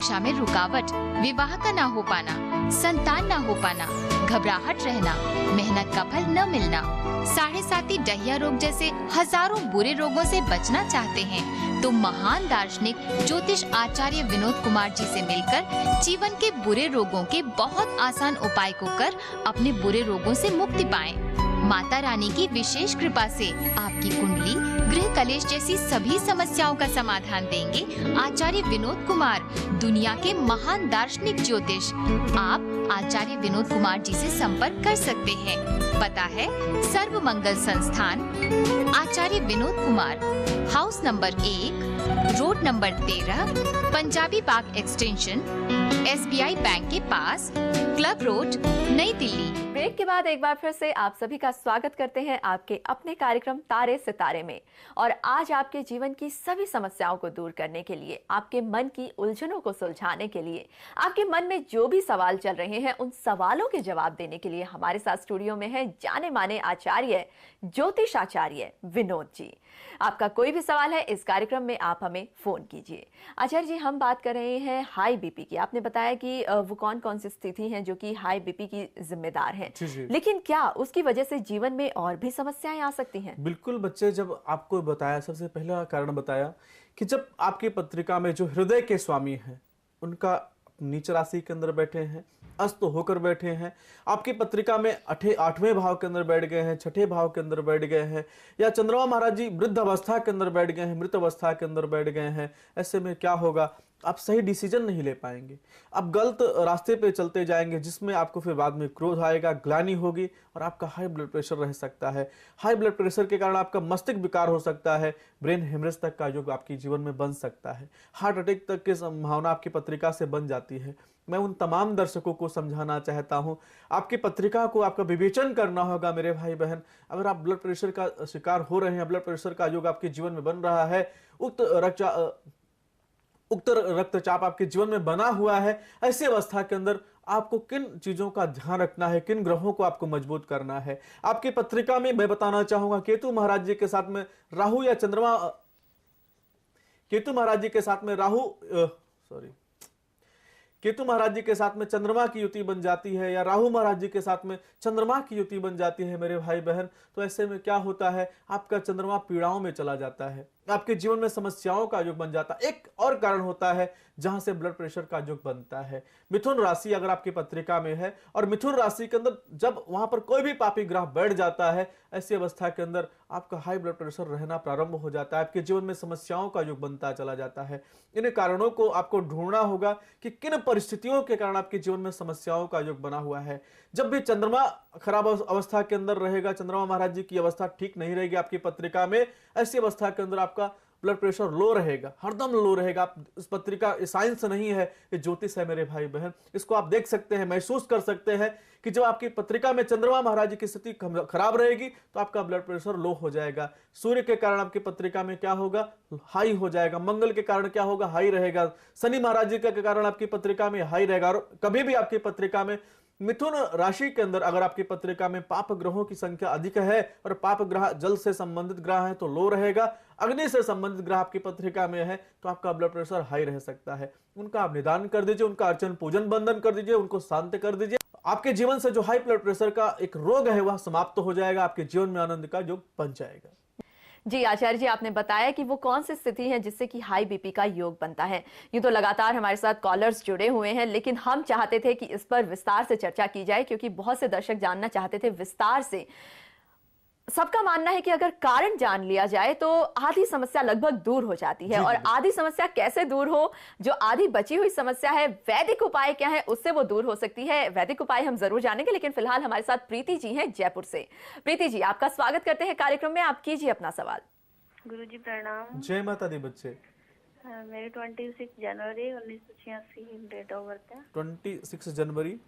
परीक्षा में रुकावट, विवाह का ना हो पाना, संतान ना हो पाना, घबराहट रहना, मेहनत का फल न मिलना, 7.5 डहिया रोग जैसे हजारों बुरे रोगों से बचना चाहते हैं तो महान दार्शनिक ज्योतिष आचार्य विनोद कुमार जी से मिलकर जीवन के बुरे रोगों के बहुत आसान उपाय को कर अपने बुरे रोगों से मुक्ति पाएं। माता रानी की विशेष कृपा से आपकी कुंडली, गृह कलेश जैसी सभी समस्याओं का समाधान देंगे आचार्य विनोद कुमार, दुनिया के महान दार्शनिक ज्योतिष। आप आचार्य विनोद कुमार जी से संपर्क कर सकते हैं। पता है Sarva Mangal Sansthan, Acharya Vinod Kumar, house number 1, road number 13, Punjabi Bagh extension, SBI bank के पास, क्लब रोड, नई दिल्ली। ब्रेक के बाद एक बार फिर से आप सभी का स्वागत करते हैं आपके अपने कार्यक्रम तारे सितारे में। और आज आपके जीवन की सभी समस्याओं को दूर करने के लिए, आपके मन की उलझनों को सुलझाने के लिए, आपके मन में जो भी सवाल चल रहे हैं उन सवालों के जवाब देने के लिए हमारे साथ स्टूडियो में है जाने माने आचार्य, ज्योतिष आचार्य विनोद जी। आपका कोई भी सवाल है इस कार्यक्रम में आप हमें फोन कीजिए। आचार्य जी, हम बात कर रहे हैं हाई बीपी की। आपने बताया कि वो कौन कौन सी स्थिति है जो कि हाई बीपी की जिम्मेदार है, लेकिन क्या उसकी वजह से जीवन में और भी समस्याएं आ सकती हैं? बिल्कुल बच्चे, जब आपको बताया, सबसे पहला कारण बताया कि जब आपकी पत्रिका में जो हृदय के स्वामी हैं उनका नीच राशि के अंदर बैठे हैं, अस्त होकर बैठे हैं, आपकी पत्रिका में 8वें भाव के अंदर बैठ गए हैं, 6ठे भाव के अंदर बैठ गए हैं, या चंद्रमा महाराज जी वृद्ध अवस्था के अंदर बैठ गए हैं, मृत अवस्था के अंदर बैठ गए हैं, ऐसे में क्या होगा? आप सही डिसीजन नहीं ले पाएंगे, आप गलत रास्ते पे चलते जाएंगे, जिसमें आपको फिर बाद में क्रोध आएगा, ग्लानि होगी और आपका हाई ब्लड प्रेशर रह सकता है। हाई ब्लड प्रेशर के कारण आपका मस्तिष्क विकार हो सकता है, ब्रेन हेमरेज तक का योग आपके जीवन में बन सकता है, हार्ट अटैक तक की संभावना आपकी पत्रिका से बन जाती है। मैं उन तमाम दर्शकों को समझाना चाहता हूं, आपकी पत्रिका को आपका विवेचन करना होगा मेरे भाई बहन। अगर आप ब्लड प्रेशर का शिकार हो रहे हैं, ब्लड प्रेशर का योग आपके जीवन में बन रहा है, उक्त रक्तचाप आपके जीवन में बना हुआ है, ऐसी अवस्था के अंदर आपको किन चीजों का ध्यान रखना है, किन ग्रहों को आपको मजबूत करना है। आपकी पत्रिका में मैं बताना चाहूंगा, केतु महाराज जी के साथ में राहु या चंद्रमा, केतु महाराज जी के साथ में केतु महाराज जी के साथ में चंद्रमा की युति बन जाती है, या राहु महाराज जी के साथ में चंद्रमा की युति बन जाती है मेरे भाई बहन, तो ऐसे में क्या होता है? आपका चंद्रमा पीड़ाओं में चला जाता है, आपके जीवन में समस्याओं का योग बन जाता है। एक और कारण होता है जहां से ब्लड प्रेशर का योग बनता है, मिथुन राशि अगर आपकी पत्रिका में है और मिथुन राशि के अंदर जब वहां पर कोई भी पापी ग्रह बैठ जाता है, ऐसी अवस्था के अंदर आपका हाई ब्लड प्रेशर रहना प्रारंभ हो जाता है, आपके जीवन में समस्याओं का योग बनता चला जाता है। इन कारणों को आपको ढूंढना होगा कि किन परिस्थितियों के कारण आपके जीवन में समस्याओं का योग बना हुआ है। जब भी चंद्रमा खराब अवस्था के अंदर रहेगा, चंद्रमा महाराज जी की अवस्था ठीक नहीं रहेगी आपकी पत्रिका में, ऐसी अवस्था के अंदर आपका ब्लड प्रेशर लो रहेगा, हरदम लो रहेगा। आप इस पत्रिका साइंस नहीं है, ये ज्योतिष है मेरे भाई बहन। इसको आप देख सकते हैं, महसूस कर सकते हैं कि जब आपकी पत्रिका में चंद्रमा महाराज जी की स्थिति खराब रहेगी तो आपका ब्लड प्रेशर लो हो जाएगा। सूर्य के कारण आपकी पत्रिका में क्या होगा? हाई हो जाएगा। मंगल के कारण क्या होगा? हाई रहेगा। शनि महाराज जी के कारण आपकी पत्रिका में हाई रहेगा। और कभी भी आपकी पत्रिका में मिथुन राशि के अंदर अगर आपकी पत्रिका में पाप ग्रहों की संख्या अधिक है और पाप ग्रह जल से संबंधित ग्रह है तो लो रहेगा, अग्नि से संबंधित ग्रह आपकी पत्रिका में है तो आपका ब्लड प्रेशर हाई रह सकता है। उनका आप निदान कर दीजिए, उनका अर्चन पूजन बंधन कर दीजिए, उनको शांत कर दीजिए। आपके जीवन से जो हाई ब्लड प्रेशर का एक रोग है वह समाप्त हो जाएगा, आपके जीवन में आनंद का योग बन जाएगा। जी आचार्य जी, आपने बताया कि वो कौन सी स्थिति है जिससे कि हाई बीपी का योग बनता है। यूं तो लगातार हमारे साथ कॉलर्स जुड़े हुए हैं, लेकिन हम चाहते थे कि इस पर विस्तार से चर्चा की जाए, क्योंकि बहुत से दर्शक जानना चाहते थे विस्तार से। सबका मानना है कि अगर कारण जान लिया जाए तो आधी समस्या लगभग दूर हो जाती है। और आधी समस्या कैसे दूर हो? जो आधी बची हुई समस्या है, वैदिक उपाय क्या है, उससे वो दूर हो सकती है। वैदिक उपाय हम जरूर जानेंगे, लेकिन फिलहाल हमारे साथ प्रीति जी हैं जयपुर से। प्रीति जी, आपका स्वागत करते हैं कार्यक्रम में। आप कीजिए अपना सवाल। गुरुजी प्रणाम। जय माता दी बच्चे। मेरी 26 जनवरी 1986 डेट ऑफ बर्थ है। 26 जनवरी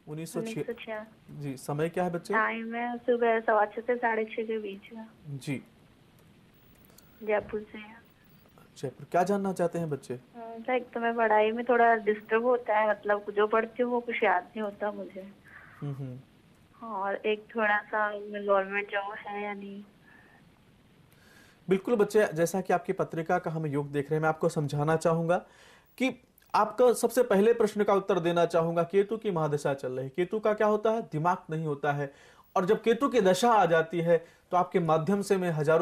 1986। जी, समय क्या है बच्चे? टाइम है सुबह 6:15 से 6:30 के बीच का। जी, जयपुर से। जयपुर। क्या जानना चाहते हैं बच्चे? एक तो मैं पढ़ाई में थोड़ा डिस्टर्ब होता है, मतलब जो पढ़ती हूँ वो कुछ याद नहीं होता मुझे। और एक थोड़ा सा गवर्नमेंट जॉब है या नहीं। बिल्कुल बच्चे, जैसा कि आपकी पत्रिका का हम योग देख रहे हैं, मैं आपको समझाना चाहूंगा कि आपका सबसे पहले प्रश्न का उत्तर देना चाहूंगा। केतु की महादशा चल रही है। केतु का क्या होता है? दिमाग नहीं होता है। और जब केतु की दशा आ जाती है तो आपके माध्यम से मैं हजारों